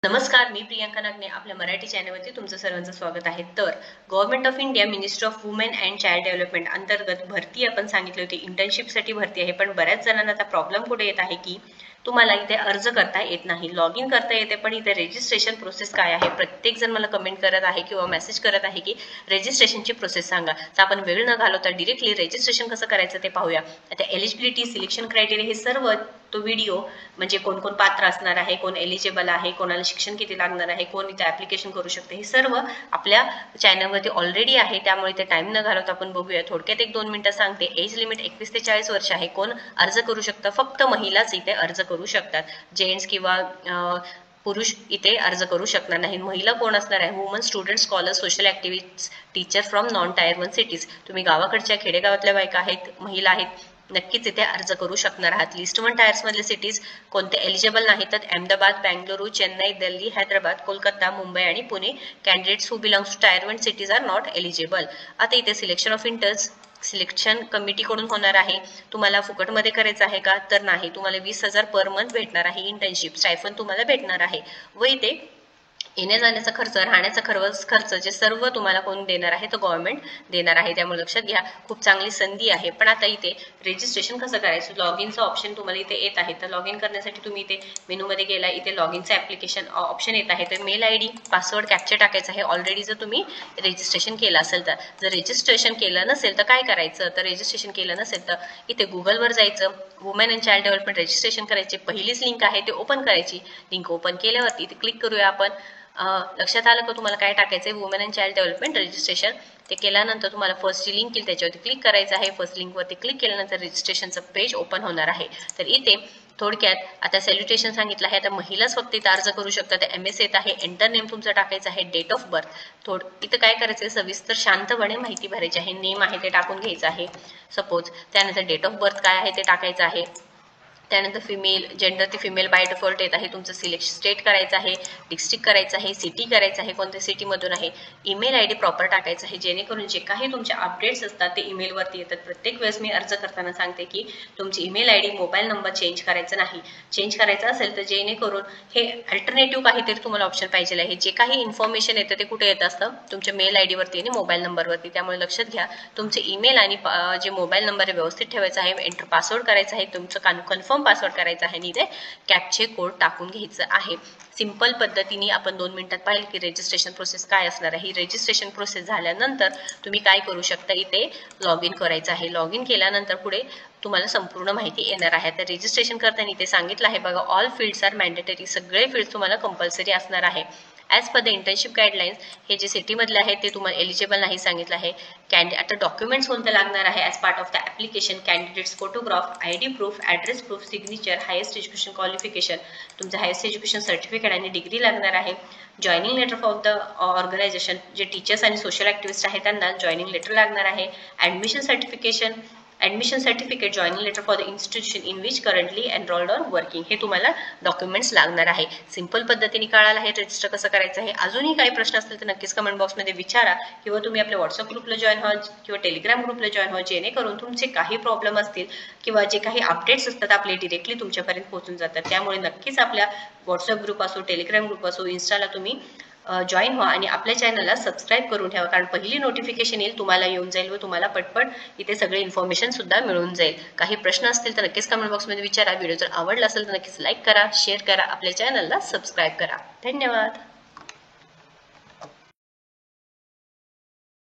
नमस्कार, मी प्रियांका नागने आपल्या मराठी चॅनलवरती तुमचं सर्वांचं स्वागत आहे। तर government of India ministry of women and child development अंतर्गत भरती आपण सांगितली होती, इंटर्नशिपसाठी भरती आहे। पण बऱ्याच जणांना आता प्रॉब्लेम कुठे येत आहे की तुम्हाला इथे अर्ज करता येत नाही, लॉग इन करता येते, पण इथे रजिस्ट्रेशन प्रोसेस काय आहे। प्रत्येक जण मला कमेंट करत आहे किंवा मेसेज करत आहे की रजिस्ट्रेशनची प्रोसेस सांगा। तर आपण वेळ न घालवता डिरेक्टली रजिस्ट्रेशन कसं करायचं ते पाहूया। आता एलिजिबिलिटी, सिलेक्शन क्रायटेरिया हे सर्व तो व्हिडिओ म्हणजे कोण कोण पात्र असणार आहे, कोण एलिजिबल आहे, कोणाला शिक्षण किती लागणार आहे, कोण इथे ऍप्लिकेशन करू शकते, हे सर्व आपल्या चॅनलवरती ऑलरेडी आहे। त्यामुळे ते टाइम न घालवता आपण बघूया। थोडक्यात 1-2 मिनिटं सांगते। एज लिमिट 21 ते 40 वर्ष आहे। कोण अर्ज करू शकतं? फक्त महिलाच इथे अर्ज करू शकतात, जेंट्स किंवा पुरुष इथे अर्ज करू शकणार नाही। महिला कोण असणार आहे? Woman student, scholar, social activist, teacher from non tyre 1 cities. तुम्ही गावाकडच्या खेडेगावातल्या बायका आहेत, महिला आहेत, नक्कीच इथे अर्ज करू शकणार आहात। लिस्ट 1 टायर्स मधले सिटीज कोणते एलिजिबल नाहीत तर अहमदाबाद, बेंगलुरू, चेन्नई, दिल्ली, हैदराबाद, कोलकाता, मुंबई आणि Pune. Candidates who belongs to tier 1 cities are not eligible. आता इथे सिलेक्शन ऑफ इंटर्न्स सिलेक्शन कमिटीकडून होणार आहे। तुम्हाला फुकटमध्ये करायचं आहे का? तर नाही, तुम्हाला 20,000 पर मंथ भेटणार आहे। इंटर्नशिप स्टायफन तुम्हाला भेटणार आहे व इथे येण्या जाण्याचा खर्च, राहण्याचा खर्च जे सर्व तुम्हाला कोण देणार आहे तर गव्हर्नमेंट देणार आहे। त्यामुळे लक्षात घ्या, खूप चांगली संधी आहे। पण आता इथे रजिस्ट्रेशन कसं करायचं? लॉग इनचं ऑप्शन तुम्हाला इथे येत आहे। तर लॉग इन करण्यासाठी तुम्ही इथे मेनूमध्ये गेला, इथे लॉग इनचं ऍप्लिकेशन ऑप्शन येत आहे। तर मेल आयडी, पासवर्ड, कॅप्चर टाकायचं आहे। ऑलरेडी जर तुम्ही रजिस्ट्रेशन केलं असेल तर, जर रजिस्ट्रेशन केलं नसेल तर काय करायचं? तर रजिस्ट्रेशन केलं नसेल तर इथे गुगलवर जायचं, women and child development registration करायचे। पहिलीच लिंक आहे ते ओपन करायची। लिंक ओपन केल्यावरती इथे क्लिक करूया आपण। लक्षात आलं का तुम्हाला काय टाकायचंय? Women and child development registration. ते केल्यानंतर तुम्हाला फर्स्ट जी लिंक येईल त्याच्यावरती क्लिक करायचं आहे। फर्स्ट लिंकवरती क्लिक केल्यानंतर रजिस्ट्रेशनचं पेज ओपन होणार आहे। तर इथे थोडक्यात आता सॅल्युटेशन सांगितलं आहे, आता महिलाच फक्त इथे अर्ज करू शकतात। MS येत आहे, एंटर नेम तुमचं टाकायचं आहे, डेट ऑफ बर्थ इथं काय करायचंय, सविस्तर शांतपणे माहिती भरायची आहे। नेम आहे ते टाकून घ्यायचं आहे सपोज, त्यानंतर डेट ऑफ बर्थ काय आहे ते टाकायचं आहे। त्यानंतर फिमेल जेंडर ते फिमेल बाय डिफॉल्ट येत आहे। तुमचं सिलेक्शन स्टेट करायचं आहे, डिस्ट्रिक्ट करायचं आहे, सिटी करायचं आहे, कोणत्या सिटीमधून आहे, ईमेल आयडी प्रॉपर टाकायचं आहे, जेणेकरून जे काही तुमचे अपडेट्स असतात ते ईमेलवरती येतात। प्रत्येक वेळेस मी अर्ज करताना सांगते की तुमची email ID, mobile number change करायचा नाही। चेंज करायचं असेल तर जेणेकरून हे अल्टरनेटिव्ह काहीतरी तुम्हाला ऑप्शन पाहिजे आहे। जे काही इन्फॉर्मेशन येतं ते कुठे येत असतं? तुमच्या मेल आयडी वरती आणि मोबाईल नंबरवरती। त्यामुळे लक्षात घ्या, तुमचे ईमेल आणि जे मोबाईल नंबर व्यवस्थित ठेवायचा आहे। एंटर पासवर्ड करायचा आहे, तुमचं कन्फर्म पासवर्ड करायचा आहे आणि इथे कॅप्चे कोड टाकून घ्यायचं आहे। सिंपल पद्धतीने आपण 2 मिनिटात पाहिलं की रजिस्ट्रेशन प्रोसेस काय असणार आहे। ही रजिस्ट्रेशन प्रोसेस झाल्यानंतर तुम्ही काय करू शकता, इथे लॉग इन करायचं आहे। लॉग इन केल्यानंतर पुढे तुम्हाला संपूर्ण माहिती येणार आहे। तर रजिस्ट्रेशन करताना इथे सांगितलं आहे बघा, ऑल फील्ड्स आर मॅन्डेटरी, सगळे फील्ड्स तुम्हाला कंपल्सरी असणार आहे। As per the internship guidelines, हे जे सिटीमधले आहे ते तुम्हाला एलिजिबल नाही सांगितलं आहे। आता डॉक्युमेंट्स कोणतं लागणार आहे? As part of the application, candidates photograph, ID proof, address proof, signature, highest education qualification, तुमचं हायेस्ट एज्युकेशन सर्टिफिकेट आणि डिग्री लागणार आहे। Joining letter of the organisation, जे टीचर्स आणि सोशल ॲक्टिव्हिस्ट आहेत त्यांना जॉईनिंग लेटर लागणार आहे। Admission certificate, joining letter for the institution in which currently enrolled or working, हे तुम्हाला डॉक्युमेंट्स लागणार आहे। सिंपल पद्धतीने कळालं आहे रजिस्टर कसं करायचं आहे। अजूनही काही प्रश्न असतील तर नक्कीच कमेंट बॉक्समध्ये विचारा किंवा तुम्ही आपल्या व्हॉट्सअप ग्रुपला जॉईन व्हा किंवा टेलिग्राम ग्रुपला जॉईन व्हा, जेणेकरून तुमचे काही प्रॉब्लेम असतील किंवा जे काही अपडेट्स असतात आपले डिरेक्टली तुमच्यापर्यंत पोहोचून जातात। त्यामुळे नक्कीच आपल्या व्हॉट्सअप ग्रुप असो, टेलिग्राम ग्रुप असो, इन्स्टाला तुम्ही जॉईन व्हा आणि आपल्या चॅनलला सबस्क्राईब करून ठेवा, कारण पहिली नोटिफिकेशन येईल तुम्हाला येऊन जाईल व तुम्हाला पटपट इथे सगळे इन्फॉर्मेशन सुद्धा मिळून जाईल। काही प्रश्न असतील तर नक्कीच कमेंट बॉक्समध्ये विचारा। व्हिडिओ जर आवडला असेल तर नक्कीच लाईक करा, शेअर करा, आपल्या चॅनलला सबस्क्राईब करा। धन्यवाद।